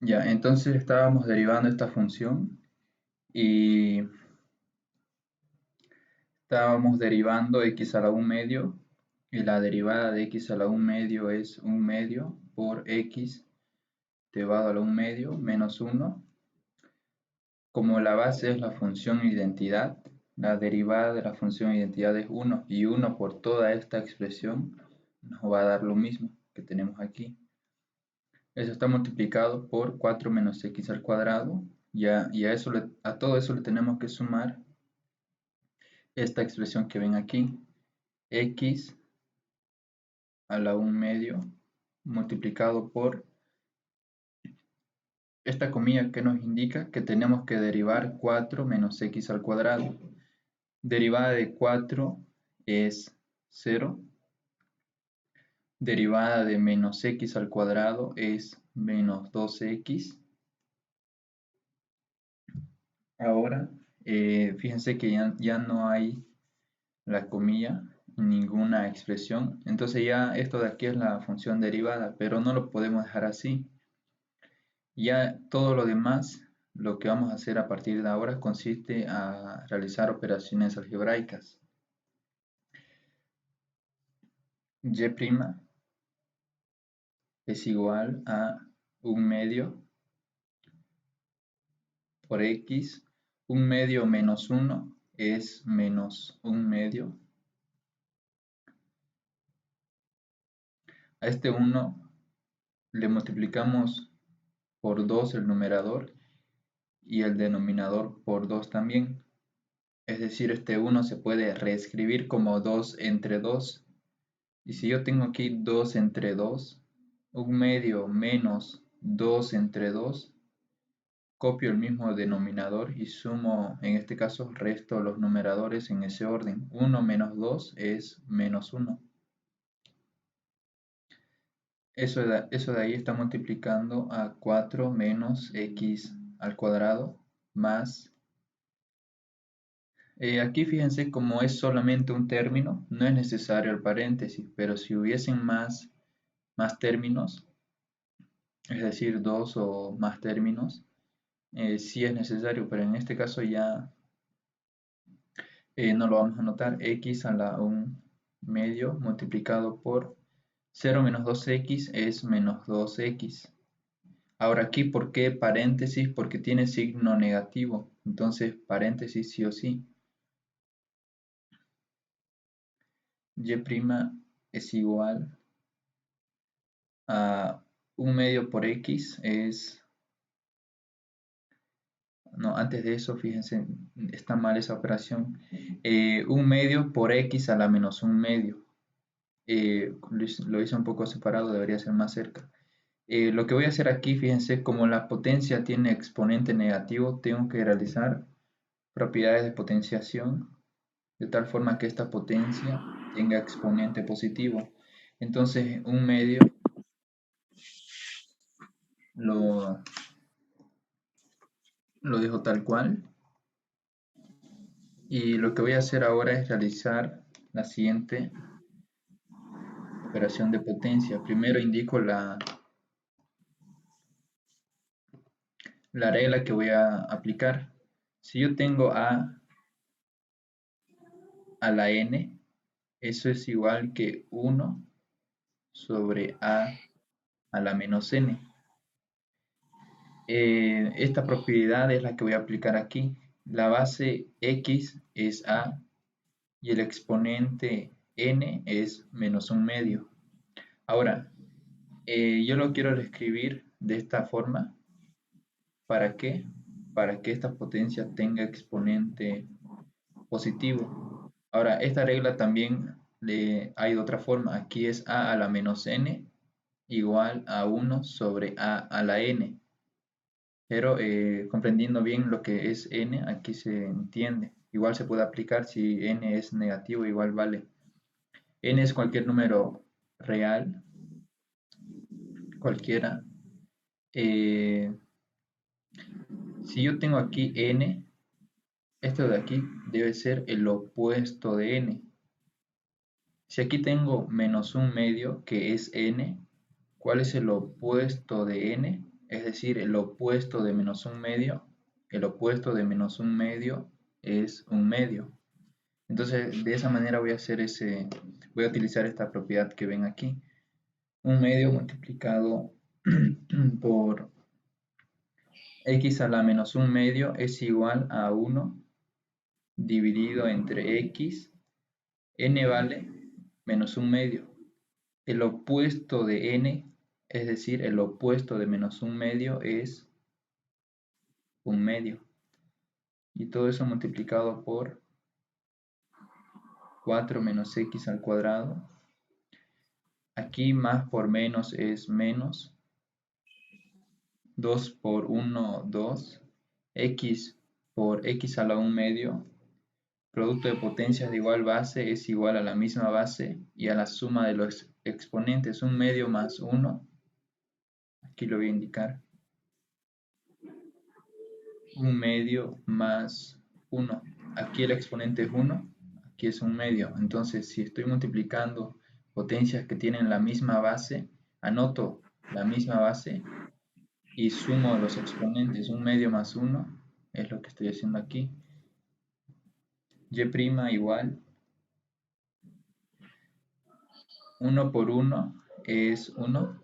Ya, entonces estábamos derivando esta función y estábamos derivando x a la 1 medio y la derivada de x a la 1 medio es 1 medio por x elevado a la 1 medio menos 1. Como la base es la función identidad, la derivada de la función identidad es 1 y 1 por toda esta expresión nos va a dar lo mismo que tenemos aquí. Eso está multiplicado por 4 menos x al cuadrado y a todo eso le tenemos que sumar esta expresión que ven aquí, x a la 1 medio multiplicado por esta comilla que nos indica que tenemos que derivar 4 menos x al cuadrado. Derivada de 4 es 0. Derivada de menos x al cuadrado es menos 2x. Ahora, fíjense que ya no hay la comilla, ninguna expresión. Entonces ya esto de aquí es la función derivada, pero no lo podemos dejar así. Ya todo lo demás, lo que vamos a hacer a partir de ahora consiste a realizar operaciones algebraicas. Y' es igual a 1 medio por x. 1 medio menos 1 es menos 1 medio. A este 1 le multiplicamos por 2 el numerador y el denominador por 2 también. Es decir, este 1 se puede reescribir como 2 entre 2. Y si yo tengo aquí 2 entre 2, 1 medio menos 2 entre 2, copio el mismo denominador y sumo, en este caso, resto los numeradores en ese orden. 1 menos 2 es menos 1. Eso de ahí está multiplicando a 4 menos x al cuadrado más... aquí fíjense, como es solamente un término, no es necesario el paréntesis, pero si hubiesen más términos, es decir, 2 o más términos, sí es necesario, pero en este caso ya no lo vamos a notar. X a la 1 medio multiplicado por 0 menos 2x es menos 2x. Ahora aquí, ¿por qué paréntesis? Porque tiene signo negativo. Entonces, paréntesis sí o sí. Y' es igual a 1 medio por x es... No, antes de eso, fíjense, está mal esa operación. 1 medio por x a la menos 1 medio. Lo hice un poco separado, debería ser más cerca. Lo que voy a hacer aquí, fíjense, como la potencia tiene exponente negativo, tengo que realizar propiedades de potenciación de tal forma que esta potencia tenga exponente positivo. Entonces, 1 medio lo dejo tal cual. Y lo que voy a hacer ahora es realizar la siguiente operación de potencia. Primero indico la regla que voy a aplicar. Si yo tengo a la n, eso es igual que 1 sobre a la menos n. Esta propiedad es la que voy a aplicar aquí. La base x es a y el exponente n es menos 1 medio. Ahora, yo lo quiero reescribir de esta forma. ¿Para qué? Para que esta potencia tenga exponente positivo. Ahora, esta regla también hay de otra forma. Aquí es a la menos n igual a 1 sobre a la n. Pero comprendiendo bien lo que es n, aquí se entiende. Igual se puede aplicar si n es negativo, igual vale. N es cualquier número real, cualquiera. Si yo tengo aquí n, esto de aquí debe ser el opuesto de n. Si aquí tengo menos 1 medio, que es n, ¿cuál es el opuesto de n? es decir, el opuesto de menos un medio. El opuesto de menos un medio es un medio. Entonces, de esa manera voy a utilizar esta propiedad que ven aquí. Un medio multiplicado por x a la menos un medio es igual a 1 dividido entre x, n vale menos un medio. El opuesto de n, es decir, el opuesto de menos un medio es un medio. Y todo eso multiplicado por 4 menos x al cuadrado. Aquí más por menos es menos. 2 por 1, 2. X por x a la 1 medio. Producto de potencias de igual base es igual a la misma base y a la suma de los exponentes. Un medio más 1. Aquí lo voy a indicar. Un medio más 1. Aquí el exponente es 1. Aquí es un medio. Entonces, si estoy multiplicando potencias que tienen la misma base, anoto la misma base y sumo los exponentes. Un medio más 1 es lo que estoy haciendo aquí. Y' igual 1 por 1 es 1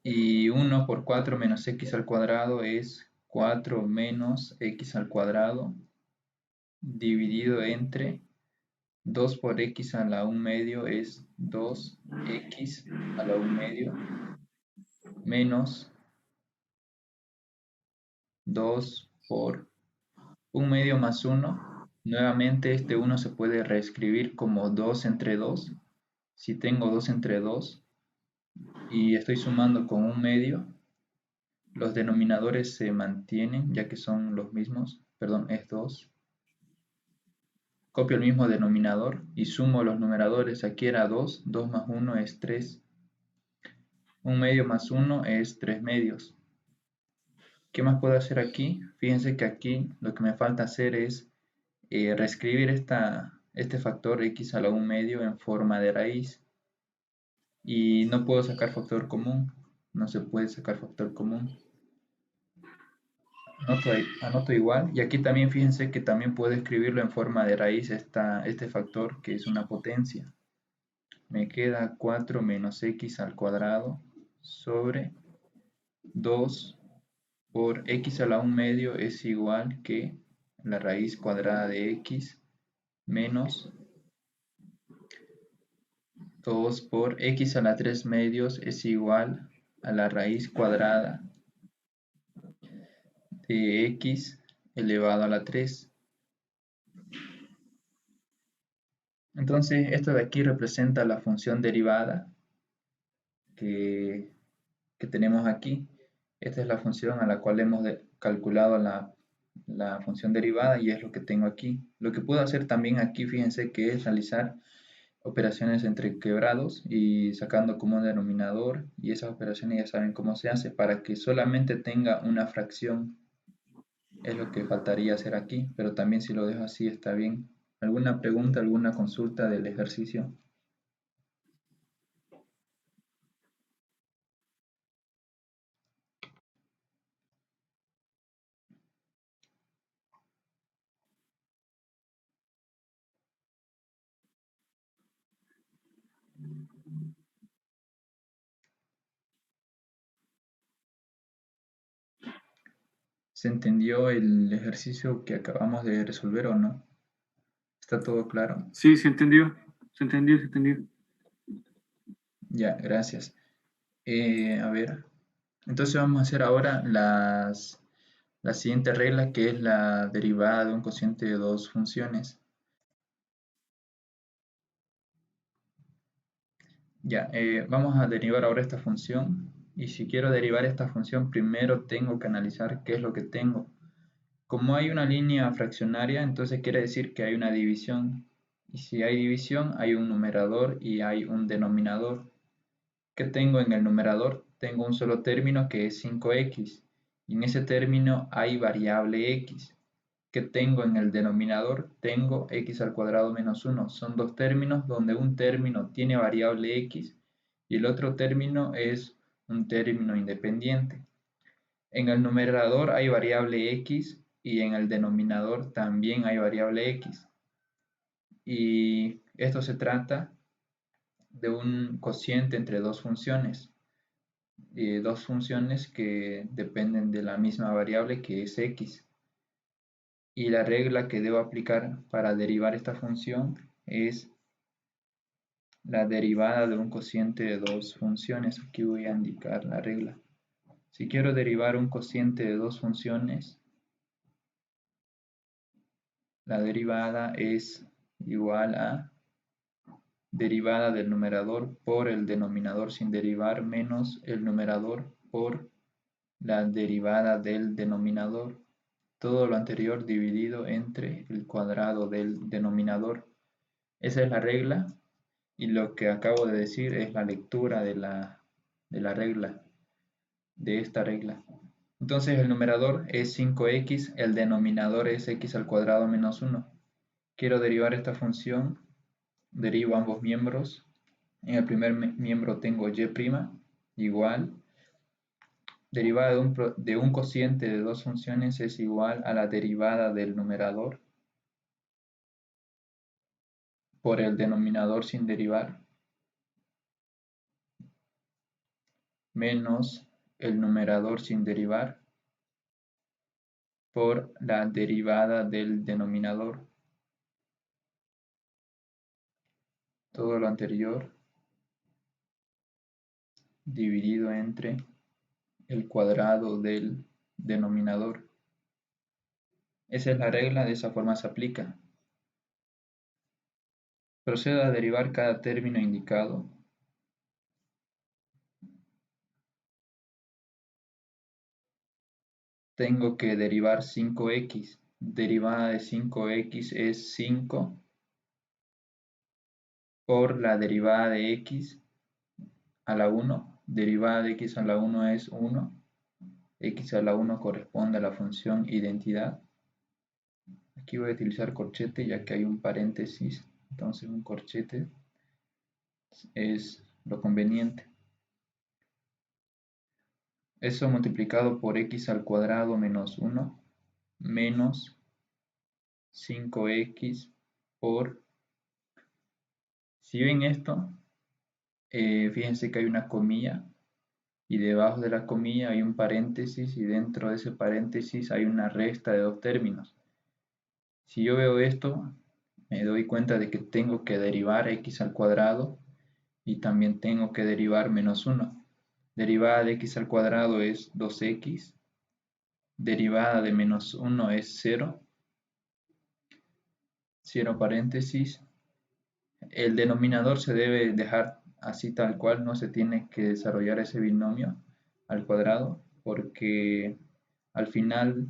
y 1 por 4 menos x al cuadrado es 4 menos x al cuadrado dividido entre 2 por x a la 1 medio es 2x a la 1 medio menos 2 por 1 medio más 1. Nuevamente este 1 se puede reescribir como 2 entre 2. Si tengo 2 entre 2 y estoy sumando con 1 medio, los denominadores se mantienen ya que son los mismos. Perdón, es 2. Copio el mismo denominador y sumo los numeradores. Aquí era 2, 2 más 1 es 3. 1 medio más 1 es 3 medios. ¿Qué más puedo hacer aquí? Fíjense que aquí lo que me falta hacer es reescribir este factor x a la 1 medio en forma de raíz. Y no puedo sacar factor común. No se puede sacar factor común. Anoto igual. Y aquí también fíjense que también puedo escribirlo en forma de raíz este factor que es una potencia. Me queda 4 menos x al cuadrado sobre 2 por x a la 1 medio es igual que la raíz cuadrada de x menos 2 por x a la 3 medios es igual a la raíz cuadrada de x elevado a la 3. Entonces, esto de aquí representa la función derivada que tenemos aquí. Esta es la función a la cual hemos calculado la función derivada y es lo que tengo aquí. Lo que puedo hacer también aquí, fíjense, que es realizar operaciones entre quebrados y sacando común denominador, y esas operaciones ya saben cómo se hace. Para que solamente tenga una fracción es lo que faltaría hacer aquí, pero también si lo dejo así está bien. ¿Alguna pregunta, alguna consulta del ejercicio? ¿Se entendió el ejercicio que acabamos de resolver o no? ¿Está todo claro? Sí, se entendió. Se entendió, se entendió. Ya, gracias. A ver, entonces vamos a hacer ahora la siguiente regla, que es la derivada de un cociente de dos funciones. Ya, vamos a derivar ahora esta función. Y si quiero derivar esta función, primero tengo que analizar qué es lo que tengo. Como hay una línea fraccionaria, entonces quiere decir que hay una división. Y si hay división, hay un numerador y hay un denominador. ¿Qué tengo en el numerador? Tengo un solo término que es 5x. Y en ese término hay variable x. ¿Qué tengo en el denominador? Tengo x al cuadrado menos 1. Son dos términos donde un término tiene variable x y el otro término es un término independiente. En el numerador hay variable x y en el denominador también hay variable x. Y esto se trata de un cociente entre dos funciones que dependen de la misma variable que es x. Y la regla que debo aplicar para derivar esta función es la derivada de un cociente de dos funciones. Aquí voy a indicar la regla. Si quiero derivar un cociente de dos funciones, la derivada es igual a derivada del numerador por el denominador sin derivar menos el numerador por la derivada del denominador. Todo lo anterior dividido entre el cuadrado del denominador. Esa es la regla y lo que acabo de decir es la lectura de la regla, de esta regla. Entonces el numerador es 5x, el denominador es x al cuadrado menos 1. Quiero derivar esta función, derivo ambos miembros. En el primer miembro tengo y' igual. Derivada de un cociente de dos funciones es igual a la derivada del numerador por el denominador sin derivar menos el numerador sin derivar por la derivada del denominador. Todo lo anterior dividido entre el cuadrado del denominador. Esa es la regla, de esa forma se aplica. Procedo a derivar cada término indicado. Tengo que derivar 5x. Derivada de 5x es 5 por la derivada de x a la 1. Derivada de x a la 1 es 1. X a la 1 corresponde a la función identidad. Aquí voy a utilizar corchete ya que hay un paréntesis. Entonces un corchete es lo conveniente. Eso multiplicado por x al cuadrado menos 1 menos 5x por... Si ven esto, fíjense que hay una comilla y debajo de la comilla hay un paréntesis y dentro de ese paréntesis hay una resta de dos términos. Si yo veo esto, me doy cuenta de que tengo que derivar x al cuadrado y también tengo que derivar menos 1. Derivada de x al cuadrado es 2x. Derivada de menos 1 es 0. Cierro paréntesis. El denominador se debe dejar así tal cual, no se tiene que desarrollar ese binomio al cuadrado porque al final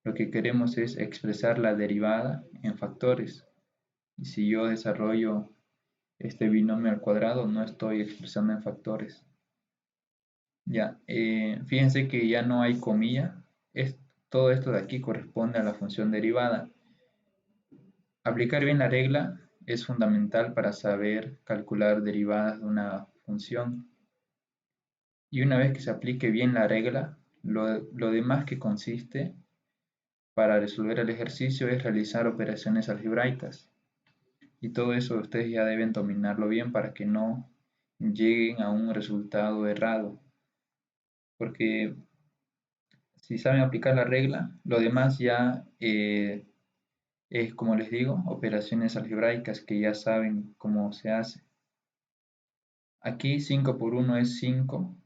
lo que queremos es expresar la derivada en factores. Y si yo desarrollo este binomio al cuadrado, no estoy expresando en factores. Ya, fíjense que ya no hay comilla. Todo esto de aquí corresponde a la función derivada. Aplicar bien la regla es fundamental para saber calcular derivadas de una función. Y una vez que se aplique bien la regla, lo demás que consiste para resolver el ejercicio es realizar operaciones algebraicas. Y todo eso ustedes ya deben dominarlo bien para que no lleguen a un resultado errado. Porque si saben aplicar la regla, lo demás ya es, como les digo, operaciones algebraicas que ya saben cómo se hace. Aquí 5 por 1 es 5,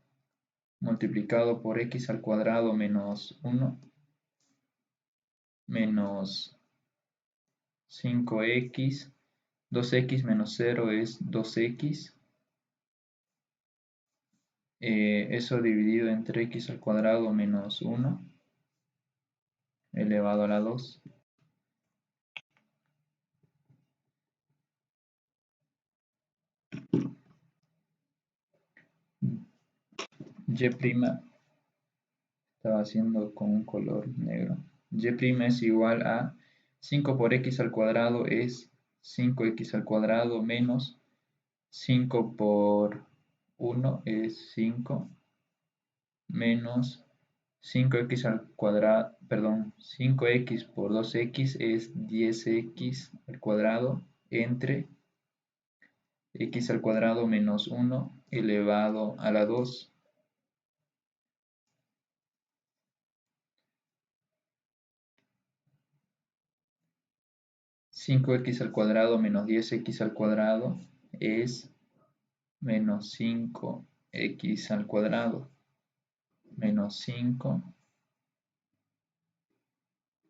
multiplicado por x al cuadrado menos 1, menos 5x, 2x menos 0 es 2x, eso dividido entre x al cuadrado menos 1, elevado a la 2. Y' estaba haciendo con un color negro. Y' es igual a 5 por x al cuadrado es 5x al cuadrado menos 5 por 1 es 5 menos 5x al cuadrado, perdón, 5x por 2x es 10x al cuadrado entre x al cuadrado menos 1 elevado a la 2. Cinco x al cuadrado menos 10x al cuadrado es menos 5x al cuadrado menos 5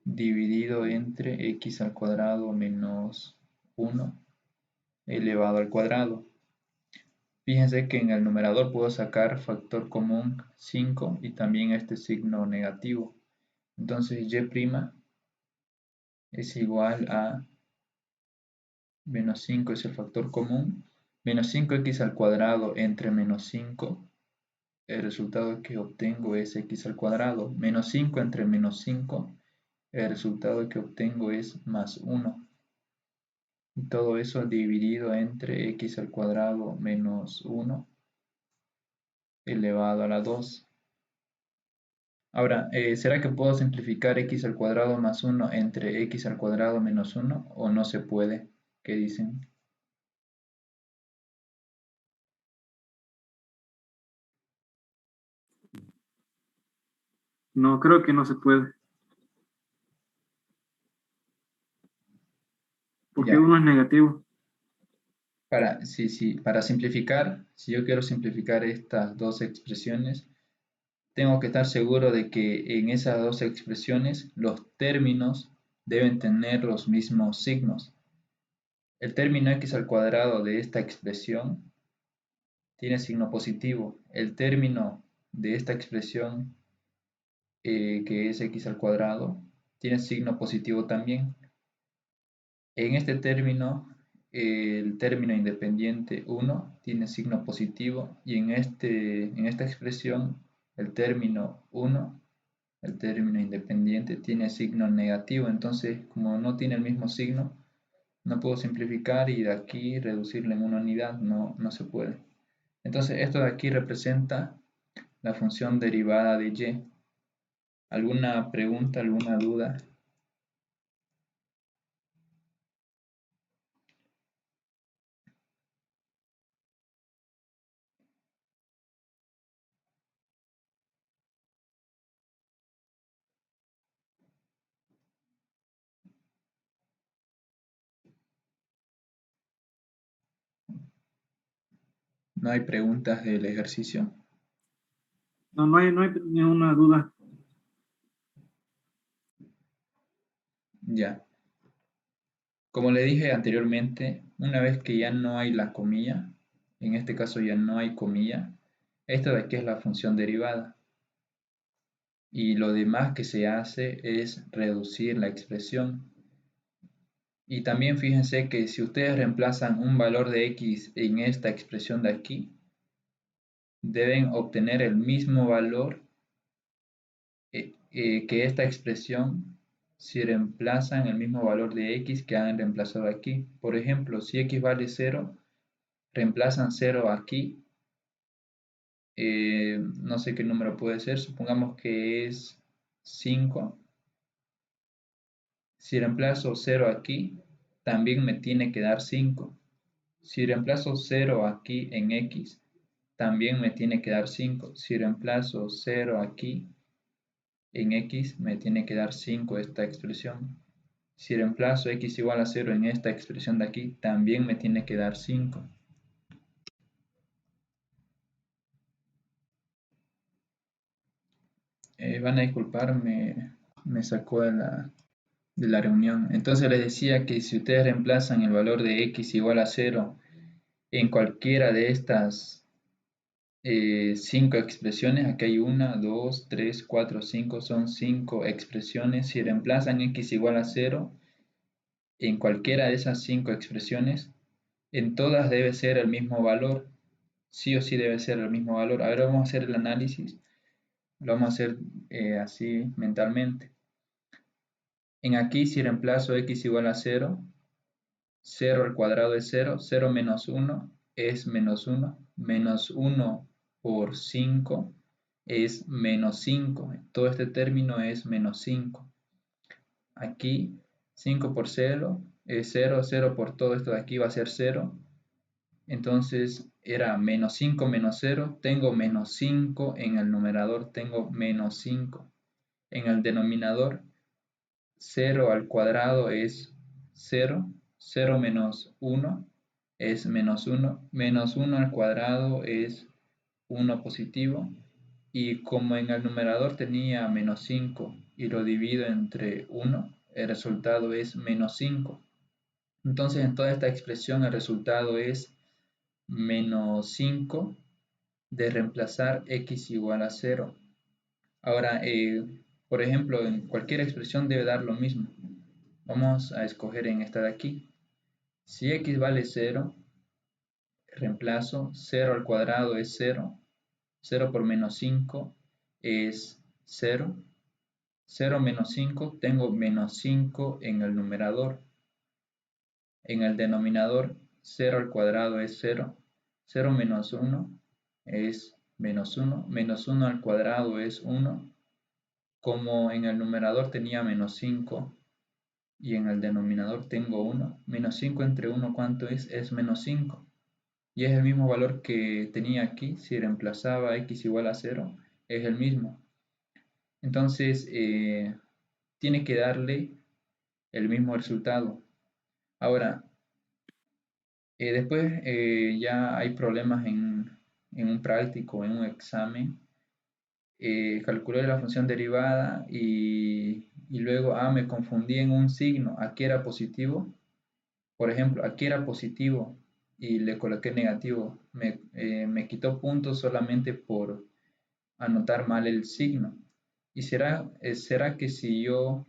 dividido entre x al cuadrado menos 1 elevado al cuadrado. Fíjense que en el numerador puedo sacar factor común 5 y también este signo negativo. Entonces y' es igual a menos 5 es el factor común, menos 5x al cuadrado entre menos 5, el resultado que obtengo es x al cuadrado, menos 5 entre menos 5, el resultado que obtengo es más 1. Y todo eso dividido entre x al cuadrado menos 1 elevado a la 2. Ahora, ¿será que puedo simplificar x al cuadrado más 1 entre x al cuadrado menos 1 o no se puede? ¿Qué dicen? No, creo que no se puede. Porque Ya, uno es negativo. para simplificar, si yo quiero simplificar estas dos expresiones, tengo que estar seguro de que en esas dos expresiones los términos deben tener los mismos signos. El término x al cuadrado de esta expresión tiene signo positivo. El término de esta expresión, que es x al cuadrado, tiene signo positivo también. En este término, el término independiente 1 tiene signo positivo y en esta expresión, el término 1, el término independiente, tiene signo negativo. Entonces, como no tiene el mismo signo, no puedo simplificar y de aquí reducirlo en una unidad, no se puede. Entonces, esto de aquí representa la función derivada de y. ¿Alguna pregunta, alguna duda? ¿No hay preguntas del ejercicio? No, no hay ninguna duda. Ya. Como le dije anteriormente, una vez que ya no hay la comilla, en este caso ya no hay comilla, esta de aquí es la función derivada. Y lo demás que se hace es reducir la expresión. Y también fíjense que si ustedes reemplazan un valor de x en esta expresión de aquí, deben obtener el mismo valor que esta expresión si reemplazan el mismo valor de x que han reemplazado aquí. Por ejemplo, si x vale 0, reemplazan 0 aquí, no sé qué número puede ser, supongamos que es 5. Si reemplazo 0 aquí, también me tiene que dar 5. Si reemplazo 0 aquí en x, también me tiene que dar 5. Si reemplazo 0 aquí en x, me tiene que dar 5 esta expresión. Si reemplazo x igual a 0 en esta expresión de aquí, también me tiene que dar 5. Van a disculpar, me sacó de la reunión. Entonces les decía que si ustedes reemplazan el valor de x igual a 0 en cualquiera de estas 5 expresiones, aquí hay 1, 2, 3, 4, 5, son 5 expresiones. Si reemplazan x igual a 0 en cualquiera de esas 5 expresiones, en todas debe ser el mismo valor. Sí o sí debe ser el mismo valor. Ahora vamos a hacer el análisis. Lo vamos a hacer así mentalmente. En aquí, si reemplazo x igual a 0, 0 al cuadrado es 0, 0 menos 1 es menos 1, menos 1 por 5 es menos 5. Todo este término es menos 5. Aquí 5 por 0 es 0, 0 por todo esto de aquí va a ser 0. Entonces era menos 5 menos 0, tengo menos 5 en el numerador, tengo menos 5. En el denominador, 0 al cuadrado es 0, 0 menos 1 es menos 1, menos 1 al cuadrado es 1 positivo, y como en el numerador tenía menos 5 y lo divido entre 1, el resultado es menos 5. Entonces en toda esta expresión el resultado es menos 5 de reemplazar x igual a 0. Ahora, por ejemplo, en cualquier expresión debe dar lo mismo. Vamos a escoger en esta de aquí. Si x vale 0, reemplazo 0 al cuadrado es 0. 0 por menos 5 es 0. 0 menos 5, tengo menos 5 en el numerador. En el denominador, 0 al cuadrado es 0. 0 menos 1 es menos 1. Menos 1 al cuadrado es 1. Como en el numerador tenía menos 5 y en el denominador tengo 1, menos 5 entre 1, ¿cuánto es? Es menos 5. Y es el mismo valor que tenía aquí. Si reemplazaba x igual a 0, es el mismo. Entonces, tiene que darle el mismo resultado. Ahora, después ya hay problemas en un práctico, en un examen. Calculé la función derivada y luego me confundí en un signo. Aquí era positivo. Por ejemplo, aquí era positivo y le coloqué negativo. Me quitó puntos solamente por anotar mal el signo. ¿Y será que si yo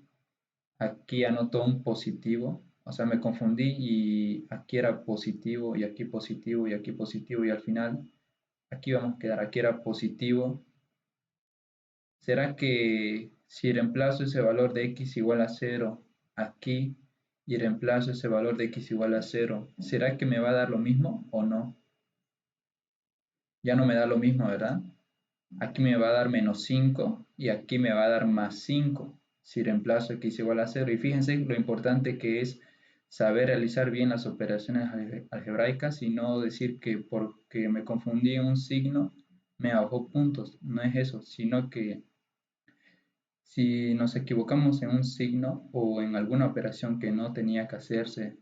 aquí anoto un positivo, o sea, me confundí y aquí era positivo y aquí positivo y aquí positivo y al final aquí vamos a quedar, aquí era positivo? ¿Será que si reemplazo ese valor de x igual a 0 aquí y reemplazo ese valor de x igual a 0, ¿será que me va a dar lo mismo o no? Ya no me da lo mismo, ¿verdad? Aquí me va a dar menos 5 y aquí me va a dar más 5 si reemplazo x igual a 0. Y fíjense lo importante que es saber realizar bien las operaciones algebraicas y no decir que porque me confundí en un signo me bajó puntos. No es eso, sino que si nos equivocamos en un signo o en alguna operación que no tenía que hacerse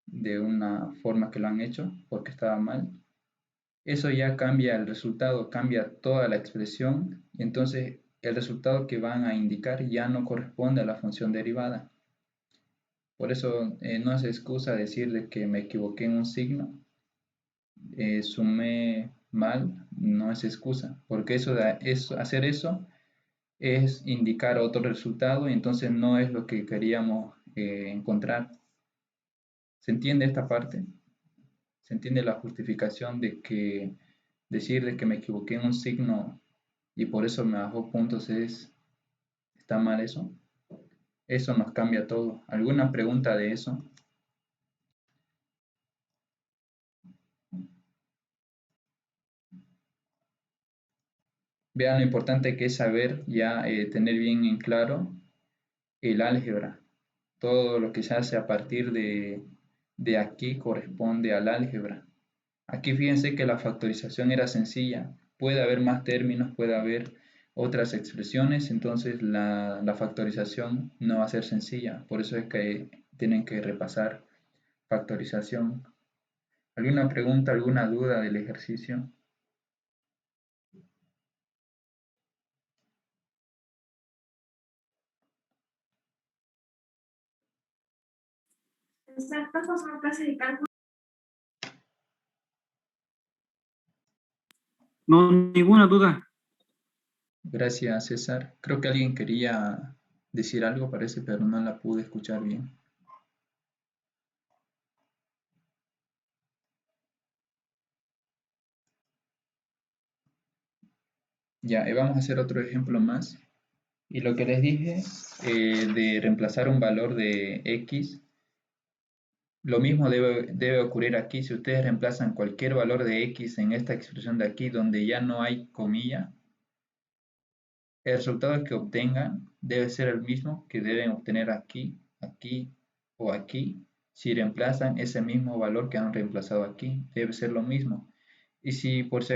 de una forma que lo han hecho porque estaba mal, eso ya cambia el resultado, cambia toda la expresión y entonces el resultado que van a indicar ya no corresponde a la función derivada. Por eso no es excusa decirle que me equivoqué en un signo, sumé mal, no es excusa, porque hacer eso es indicar otro resultado y entonces no es lo que queríamos encontrar. ¿Se entiende esta parte? ¿Se entiende la justificación de que decir de que me equivoqué en un signo y por eso me bajó puntos está mal eso? Eso nos cambia todo. ¿Alguna pregunta de eso? Vean lo importante que es saber ya tener bien en claro el álgebra. Todo lo que se hace a partir de aquí corresponde al álgebra. Aquí fíjense que la factorización era sencilla. Puede haber más términos, puede haber otras expresiones, entonces la factorización no va a ser sencilla. Por eso es que tienen que repasar factorización. ¿Alguna pregunta, alguna duda del ejercicio? No, ninguna duda. Gracias, César. Creo que alguien quería decir algo, parece, pero no la pude escuchar bien. Ya, vamos a hacer otro ejemplo más. Y lo que les dije de reemplazar un valor de x, lo mismo debe ocurrir aquí. Si ustedes reemplazan cualquier valor de x en esta expresión de aquí, donde ya no hay comilla, el resultado que obtengan debe ser el mismo que deben obtener aquí, aquí o aquí. Si reemplazan ese mismo valor que han reemplazado aquí, debe ser lo mismo. Y si por si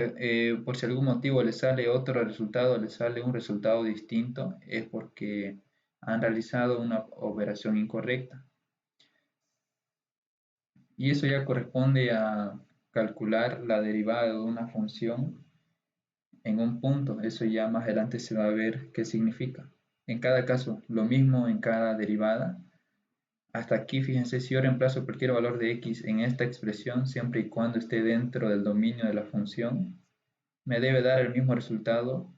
algún motivo les sale otro resultado, les sale un resultado distinto, es porque han realizado una operación incorrecta. Y eso ya corresponde a calcular la derivada de una función en un punto. Eso ya más adelante se va a ver qué significa. En cada caso, lo mismo en cada derivada. Hasta aquí, fíjense, si yo reemplazo cualquier valor de x en esta expresión, siempre y cuando esté dentro del dominio de la función, me debe dar el mismo resultado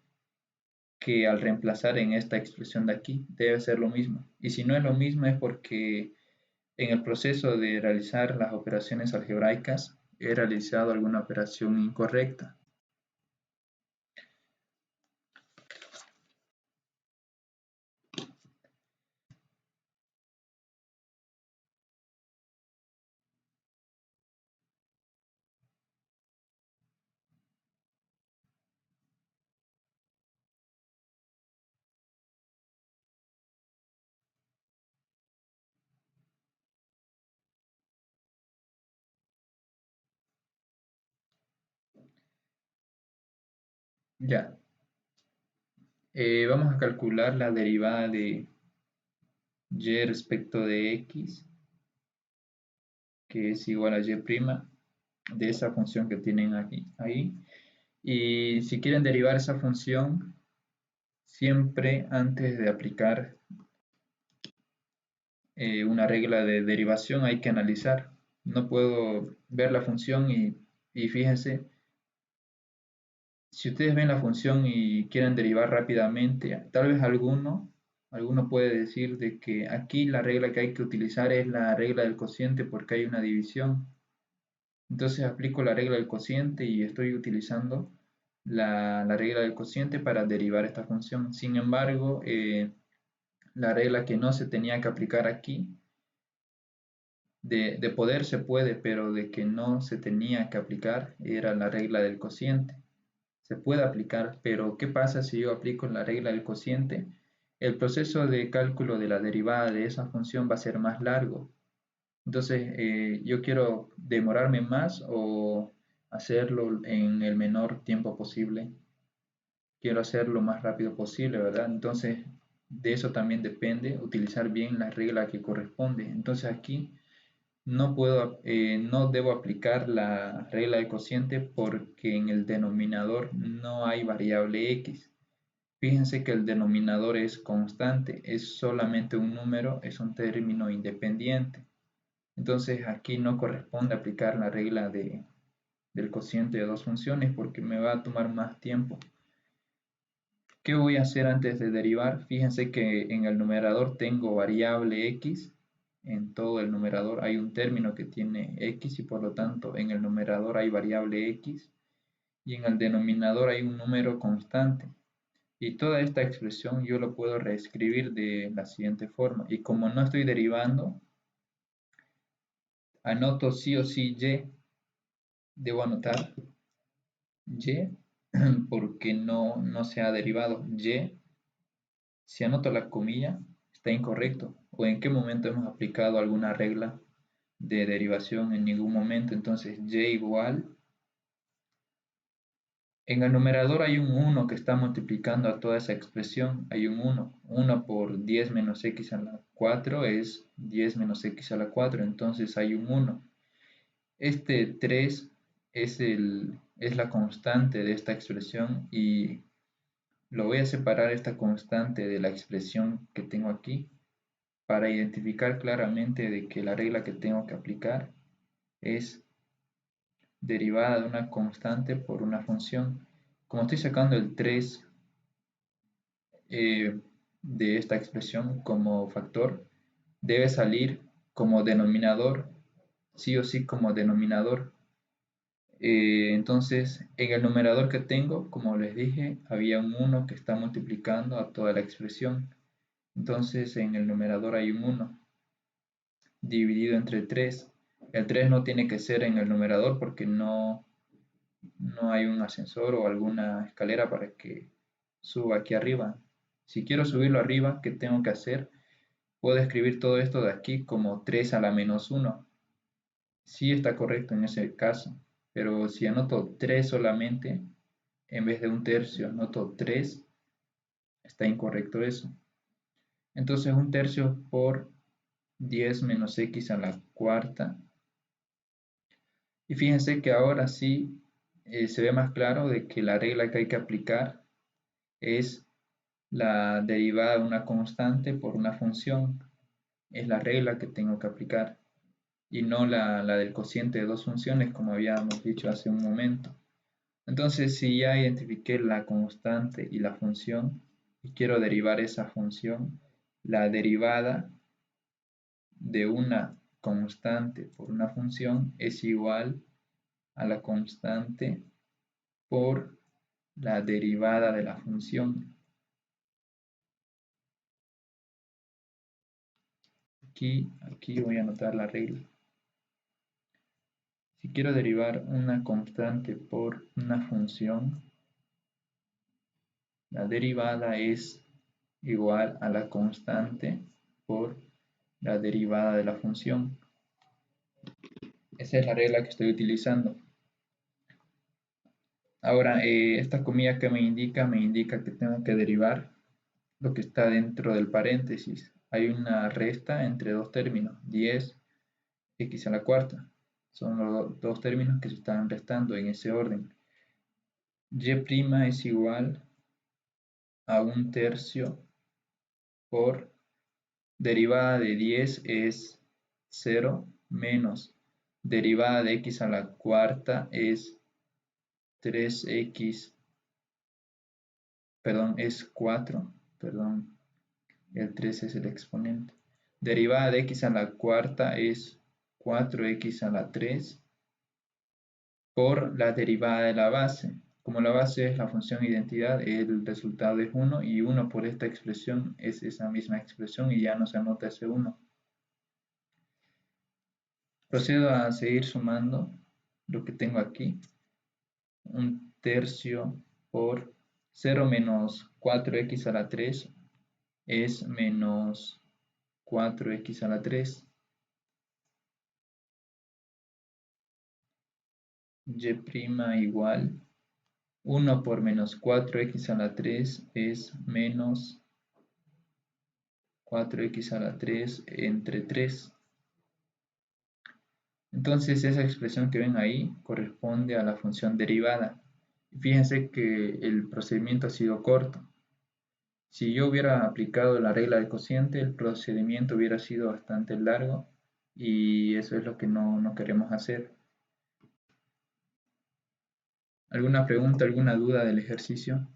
que al reemplazar en esta expresión de aquí. Debe ser lo mismo. Y si no es lo mismo es porque en el proceso de realizar las operaciones algebraicas he realizado alguna operación incorrecta. Ya, vamos a calcular la derivada de y respecto de x, que es igual a y' de esa función que tienen aquí, ahí. Y si quieren derivar esa función, siempre antes de aplicar una regla de derivación hay que analizar. No puedo ver la función y fíjense, si ustedes ven la función y quieren derivar rápidamente, tal vez alguno puede decir de que aquí la regla que hay que utilizar es la regla del cociente porque hay una división. Entonces aplico la regla del cociente y estoy utilizando la regla del cociente para derivar esta función. Sin embargo, la regla que no se tenía que aplicar aquí, de poder se puede, pero de que no se tenía que aplicar, era la regla del cociente. Se puede aplicar, pero ¿qué pasa si yo aplico la regla del cociente? El proceso de cálculo de la derivada de esa función va a ser más largo. Entonces, yo quiero demorarme más o hacerlo en el menor tiempo posible. Quiero hacerlo lo más rápido posible, ¿verdad? Entonces, de eso también depende utilizar bien la regla que corresponde. Entonces, aquí no debo aplicar la regla del cociente porque en el denominador no hay variable x. Fíjense que el denominador es constante, es solamente un número, es un término independiente. Entonces aquí no corresponde aplicar la regla del cociente de dos funciones porque me va a tomar más tiempo. ¿Qué voy a hacer antes de derivar? Fíjense que en el numerador tengo variable x. En todo el numerador hay un término que tiene x y por lo tanto en el numerador hay variable x. Y en el denominador hay un número constante. Y toda esta expresión yo lo puedo reescribir de la siguiente forma. Y como no estoy derivando, anoto sí o sí y. Debo anotar y porque no se ha derivado. Y, si anoto la comilla, está incorrecto. ¿O en qué momento hemos aplicado alguna regla de derivación? En ningún momento. Entonces, y igual. En el numerador hay un 1 que está multiplicando a toda esa expresión. Hay un 1. 1 por 10 menos x a la 4 es 10 menos x a la 4. Entonces hay un 1. Este 3 es la constante de esta expresión y lo voy a separar esta constante de la expresión que tengo aquí para identificar claramente de que la regla que tengo que aplicar es derivada de una constante por una función. Como estoy sacando el 3 de esta expresión como factor, debe salir como denominador, sí o sí como denominador. Entonces, en el numerador que tengo, como les dije, había un 1 que está multiplicando a toda la expresión. Entonces, en el numerador hay un 1 dividido entre 3. El 3 no tiene que ser en el numerador porque no hay un ascensor o alguna escalera para que subo aquí arriba. Si quiero subirlo arriba, ¿qué tengo que hacer? Puedo escribir todo esto de aquí como 3 a la menos 1. Sí está correcto en ese caso, pero si anoto 3 solamente, en vez de un tercio, anoto 3, está incorrecto eso. Entonces un tercio por 10 menos x a la cuarta. Y fíjense que ahora sí se ve más claro de que la regla que hay que aplicar es la derivada de una constante por una función. Es la regla que tengo que aplicar y no la del cociente de dos funciones como habíamos dicho hace un momento. Entonces, si ya identifiqué la constante y la función y quiero derivar esa función, la derivada de una constante por una función es igual a la constante por la derivada de la función. Aquí voy a anotar la regla. Si quiero derivar una constante por una función, la derivada es igual a la constante por la derivada de la función. Esa es la regla que estoy utilizando. Ahora, esta comilla que me indica que tengo que derivar lo que está dentro del paréntesis. Hay una resta entre dos términos, 10x a la cuarta. Son los dos términos que se están restando en ese orden. Y' es igual a un tercio por derivada de 10 es 0 menos derivada de x a la cuarta es 3x, perdón, es 4, perdón, el 3 es el exponente. Derivada de x a la cuarta es 4x a la 3 por la derivada de la base. Como la base es la función identidad, el resultado es 1 y 1 por esta expresión es esa misma expresión y ya no se anota ese 1. Procedo a seguir sumando lo que tengo aquí. Un tercio por 0 menos 4x a la 3 es menos 4x a la 3. Y' igual 1 por menos 4x a la 3 es menos 4x a la 3 entre 3. Entonces esa expresión que ven ahí corresponde a la función derivada. Fíjense que el procedimiento ha sido corto. Si yo hubiera aplicado la regla del cociente, el procedimiento hubiera sido bastante largo y eso es lo que no queremos hacer. ¿Alguna pregunta, alguna duda del ejercicio?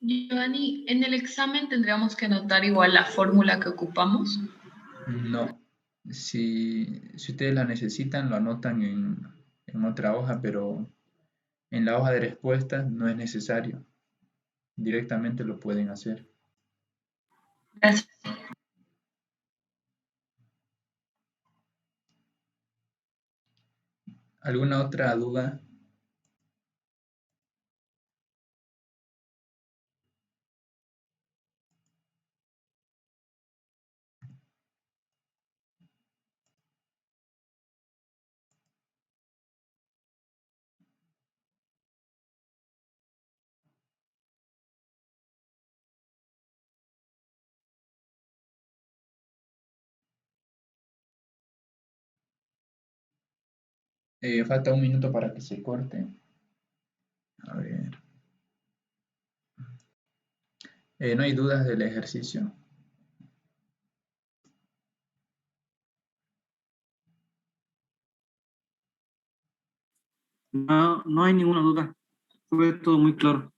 Giovanni, en el examen tendríamos que anotar igual la fórmula que ocupamos. No. Si ustedes la necesitan, lo anotan en otra hoja, pero en la hoja de respuestas no es necesario. Directamente lo pueden hacer. Gracias. ¿Alguna otra duda? Falta un minuto para que se corte. A ver. ¿No hay dudas del ejercicio? No, no hay ninguna duda. Fue todo muy claro.